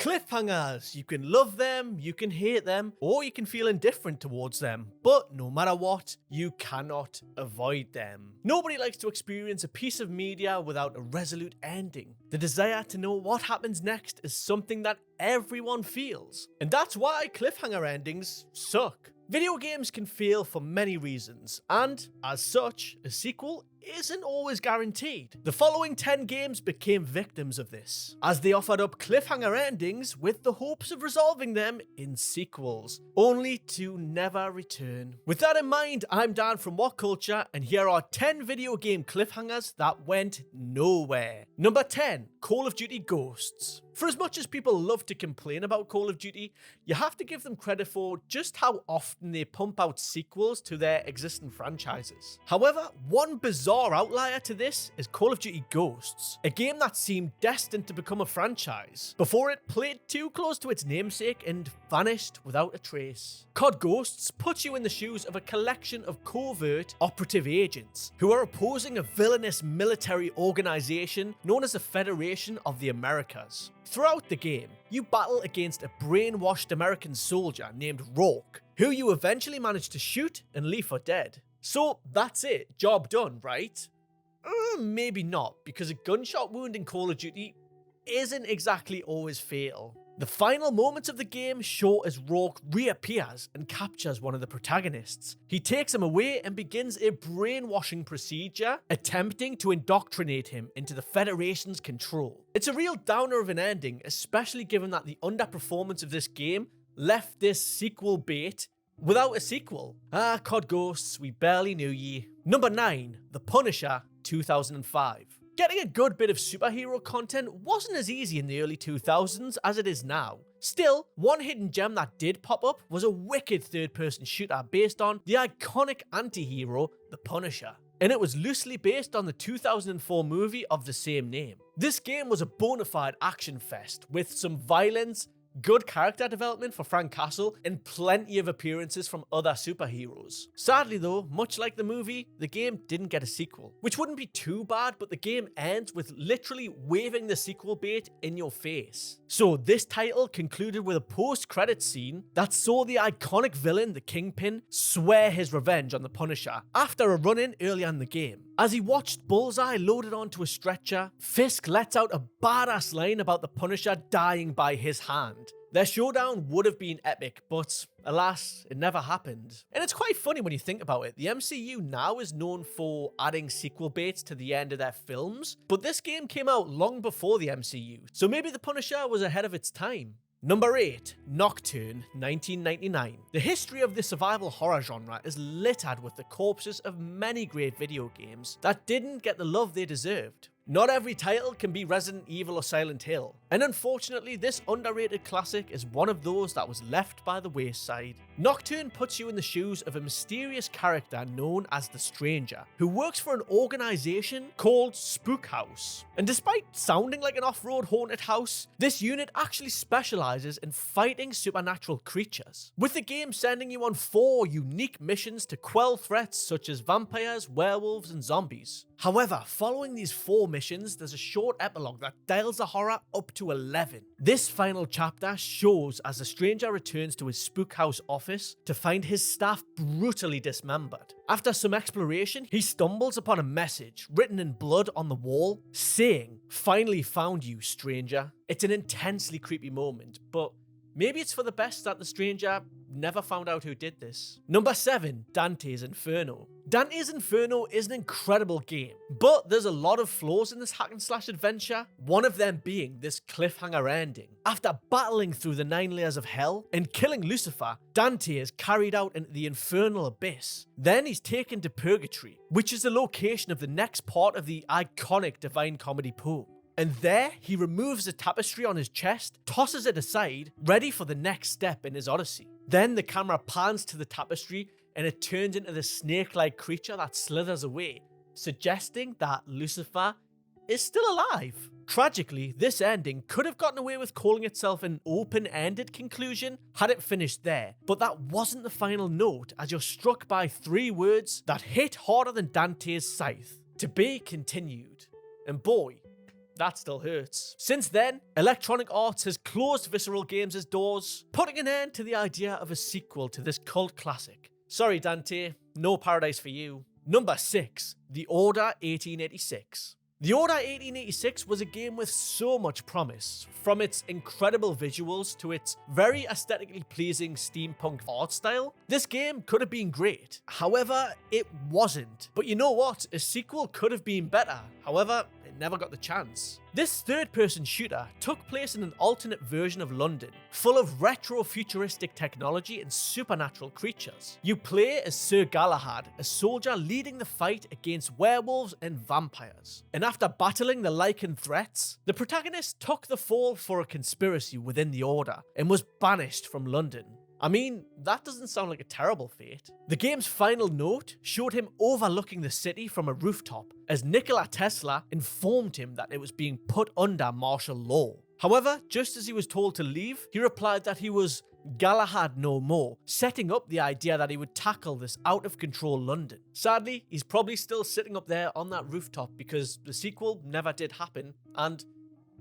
Cliffhangers, you can love them, you can hate them, or you can feel indifferent towards them, but no matter what, you cannot avoid them. Nobody likes to experience a piece of media without a resolute ending. The desire to know what happens next is something that everyone feels, and that's why cliffhanger endings suck. Video games can fail for many reasons, and as such, a sequel isn't always guaranteed. The following 10 games became victims of this, as they offered up cliffhanger endings with the hopes of resolving them in sequels, only to never return. With that in mind, I'm Dan from WhatCulture, and here are 10 video game cliffhangers that went nowhere. Number 10, Call of Duty Ghosts. For as much as people love to complain about Call of Duty, you have to give them credit for just how often they pump out sequels to their existing franchises. However, one bizarre outlier to this is Call of Duty Ghosts, a game that seemed destined to become a franchise, before it played too close to its namesake and vanished without a trace. COD Ghosts puts you in the shoes of a collection of covert operative agents who are opposing a villainous military organization known as the Federation of the Americas. Throughout the game, you battle against a brainwashed American soldier named Rourke, who you eventually manage to shoot and leave for dead. So that's it, job done, right? Maybe not, because a gunshot wound in Call of Duty isn't exactly always fatal. The final moments of the game show as Rourke reappears and captures one of the protagonists. He takes him away and begins a brainwashing procedure, attempting to indoctrinate him into the Federation's control. It's a real downer of an ending, especially given that the underperformance of this game left this sequel bait without a sequel. COD Ghosts, we barely knew ye. Number 9, The Punisher, 2005. Getting a good bit of superhero content wasn't as easy in the early 2000s as it is now. Still, one hidden gem that did pop up was a wicked third-person shooter based on the iconic anti-hero, The Punisher, and it was loosely based on the 2004 movie of the same name. This game was a bona fide action fest with some violence, good character development for Frank Castle, and plenty of appearances from other superheroes. Sadly though, much like the movie, the game didn't get a sequel, which wouldn't be too bad, but the game ends with literally waving the sequel bait in your face. So this title concluded with a post-credits scene that saw the iconic villain, the Kingpin, swear his revenge on the Punisher after a run-in earlier in the game. As he watched Bullseye loaded onto a stretcher, Fisk lets out a badass line about the Punisher dying by his hand. Their showdown would have been epic, but alas, it never happened. And it's quite funny when you think about it. The MCU now is known for adding sequel baits to the end of their films, but this game came out long before the MCU, so maybe the Punisher was ahead of its time. Number 8, Nocturne, 1999. The history of the survival horror genre is littered with the corpses of many great video games that didn't get the love they deserved. Not every title can be Resident Evil or Silent Hill, and unfortunately this underrated classic is one of those that was left by the wayside. Nocturne puts you in the shoes of a mysterious character known as the Stranger, who works for an organization called Spook House. And despite sounding like an off-road haunted house, this unit actually specializes in fighting supernatural creatures, with the game sending you on 4 unique missions to quell threats such as vampires, werewolves, and zombies. However, following these 4 missions, there's a short epilogue that dials the horror up to 11. This final chapter shows as the Stranger returns to his Spook House office to find his staff brutally dismembered. After some exploration, he stumbles upon a message written in blood on the wall saying, "Finally found you, Stranger." It's an intensely creepy moment, but maybe it's for the best that the Stranger never found out who did this. Number 7, Dantes Inferno. Dantes Inferno is an incredible game, but there's a lot of flaws in this hack and slash adventure, one of them being this cliffhanger ending. After battling through the 9 layers of hell and killing Lucifer, Dante is carried out into the infernal abyss. Then he's taken to Purgatory, which is the location of the next part of the iconic Divine Comedy poem. And there, he removes the tapestry on his chest, tosses it aside, ready for the next step in his odyssey. Then the camera pans to the tapestry and it turns into the snake-like creature that slithers away, suggesting that Lucifer is still alive. Tragically, this ending could have gotten away with calling itself an open-ended conclusion had it finished there, but that wasn't the final note, as you're struck by 3 words that hit harder than Dante's scythe: to be continued. And boy, that still hurts. Since then, Electronic Arts has closed Visceral Games' doors, putting an end to the idea of a sequel to this cult classic. Sorry, Dante, no paradise for you. Number 6, The Order 1886. The Order 1886 was a game with so much promise, from its incredible visuals to its very aesthetically pleasing steampunk art style. This game could have been great, however, it wasn't. But you know what? A sequel could have been better, however, it never got the chance. This third-person shooter took place in an alternate version of London, full of retro-futuristic technology and supernatural creatures. You play as Sir Galahad, a soldier leading the fight against werewolves and vampires. And after battling the Lycan threats, the protagonist took the fall for a conspiracy within the Order and was banished from London. I mean, that doesn't sound like a terrible fate. The game's final note showed him overlooking the city from a rooftop, as Nikola Tesla informed him that it was being put under martial law. However, just as he was told to leave, he replied that he was Galahad no more, setting up the idea that he would tackle this out-of-control London. Sadly, he's probably still sitting up there on that rooftop because the sequel never did happen, and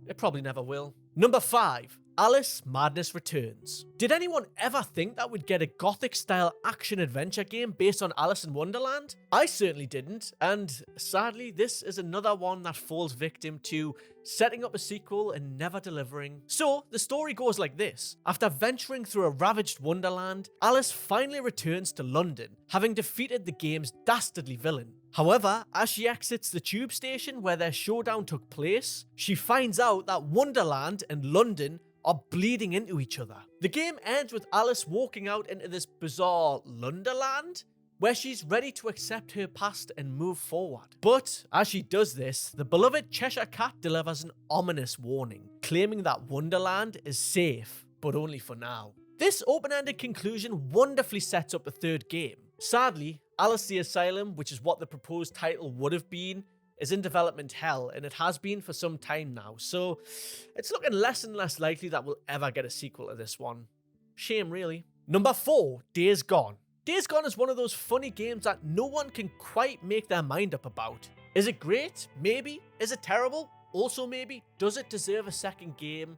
it probably never will. Number 5. Alice Madness Returns. Did anyone ever think that we'd get a gothic-style action-adventure game based on Alice in Wonderland? I certainly didn't, and sadly, this is another one that falls victim to setting up a sequel and never delivering. So, the story goes like this. After venturing through a ravaged Wonderland, Alice finally returns to London, having defeated the game's dastardly villain. However, as she exits the tube station where their showdown took place, she finds out that Wonderland and London are bleeding into each other. The game ends with Alice walking out into this bizarre Lunderland, where she's ready to accept her past and move forward. But as she does this, the beloved Cheshire Cat delivers an ominous warning, claiming that Wonderland is safe, but only for now. This open-ended conclusion wonderfully sets up the third game. Sadly, Alice the Asylum, which is what the proposed title would have been, is in development hell, and it has been for some time now, so it's looking less and less likely that we'll ever get a sequel to this one. Shame, really. Number 4, Days Gone. Days Gone is one of those funny games that no one can quite make their mind up about. Is it great? Maybe. Is it terrible? Also maybe. Does it deserve a second game?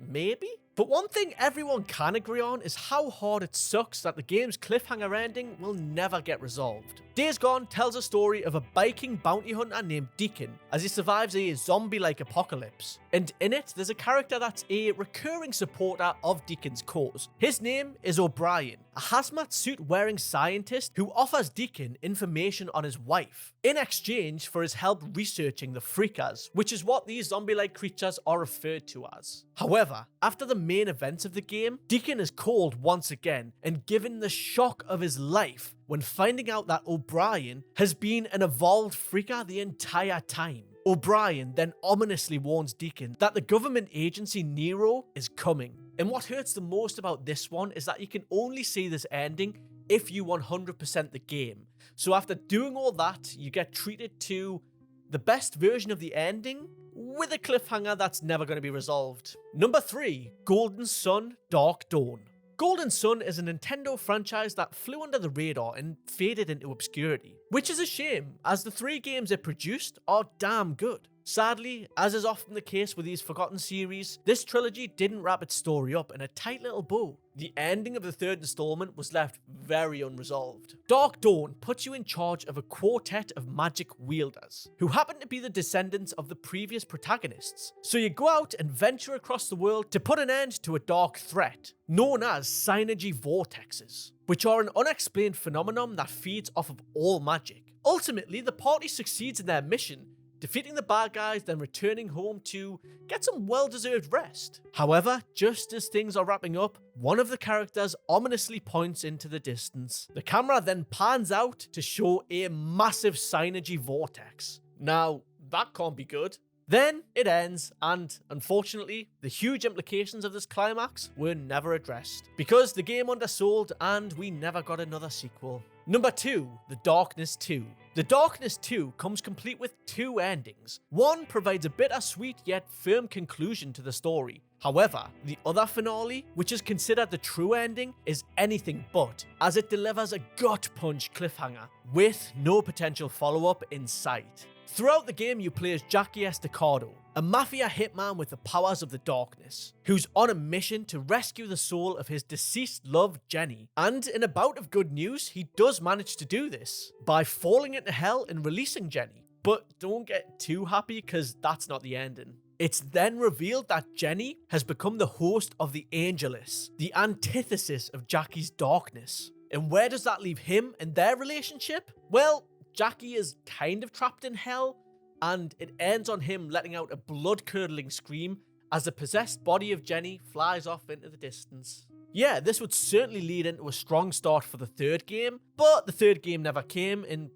Maybe? But one thing everyone can agree on is how hard it sucks that the game's cliffhanger ending will never get resolved. Days Gone tells a story of a biking bounty hunter named Deacon as he survives a zombie-like apocalypse. And in it, there's a character that's a recurring supporter of Deacon's cause. His name is O'Brien, a hazmat suit-wearing scientist who offers Deacon information on his wife in exchange for his help researching the Freakers, which is what these zombie-like creatures are referred to as. However, after the main events of the game, Deacon is called once again and given the shock of his life when finding out that O'Brien has been an evolved Freaker the entire time. O'Brien then ominously warns Deacon that the government agency Nero is coming. And what hurts the most about this one is that you can only see this ending if you 100% the game. So after doing all that, you get treated to the best version of the ending with a cliffhanger that's never going to be resolved. Number 3, Golden Sun Dark Dawn. Golden Sun is a Nintendo franchise that flew under the radar and faded into obscurity, which is a shame, as the 3 games it produced are damn good. Sadly, as is often the case with these forgotten series, this trilogy didn't wrap its story up in a tight little bow. The ending of the 3rd installment was left very unresolved. Dark Dawn puts you in charge of a quartet of magic wielders, who happen to be the descendants of the previous protagonists. So you go out and venture across the world to put an end to a dark threat, known as synergy vortexes, which are an unexplained phenomenon that feeds off of all magic. Ultimately, the party succeeds in their mission, defeating the bad guys, then returning home to get some well-deserved rest. However, just as things are wrapping up, one of the characters ominously points into the distance. The camera then pans out to show a massive synergy vortex. Now, that can't be good. Then it ends, and unfortunately, the huge implications of this climax were never addressed, because the game undersold and we never got another sequel. Number 2, The Darkness 2. The Darkness 2 comes complete with 2 endings. One provides a bittersweet yet firm conclusion to the story. However, the other finale, which is considered the true ending, is anything but, as it delivers a gut-punch cliffhanger with no potential follow-up in sight. Throughout the game, you play as Jackie Estacado, a mafia hitman with the powers of the darkness, who's on a mission to rescue the soul of his deceased love, Jenny. And in a bout of good news, he does manage to do this by falling into hell and releasing Jenny. But don't get too happy, because that's not the ending. It's then revealed that Jenny has become the host of the Angelus, the antithesis of Jackie's darkness. And where does that leave him and their relationship? Well, Jackie is kind of trapped in hell, and it ends on him letting out a blood-curdling scream as the possessed body of Jenny flies off into the distance. Yeah, this would certainly lead into a strong start for the third game, but the third game never came and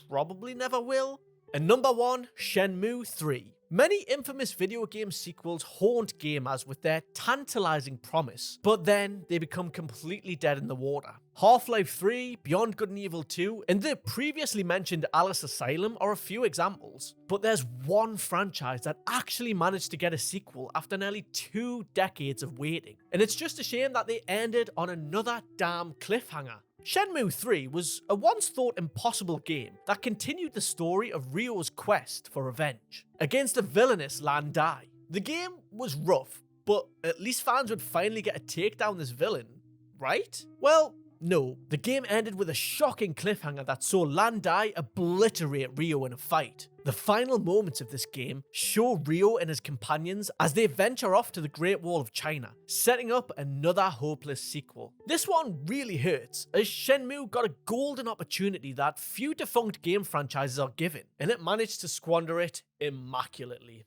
probably never will. And number 1, Shenmue III. Many infamous video game sequels haunt gamers with their tantalizing promise, but then they become completely dead in the water. Half-Life 3, Beyond Good and Evil 2, and the previously mentioned Alice Asylum are a few examples. But there's one franchise that actually managed to get a sequel after nearly 2 decades of waiting. And it's just a shame that they ended on another damn cliffhanger. Shenmue III was a once thought impossible game that continued the story of Ryo's quest for revenge against the villainous Lan Dai. The game was rough, but at least fans would finally get a take down this villain, right? Well, no. The game ended with a shocking cliffhanger that saw Lan Dai obliterate Ryo in a fight. The final moments of this game show Ryo and his companions as they venture off to the Great Wall of China, setting up another hopeless sequel. This one really hurts, as Shenmue got a golden opportunity that few defunct game franchises are given, and it managed to squander it immaculately.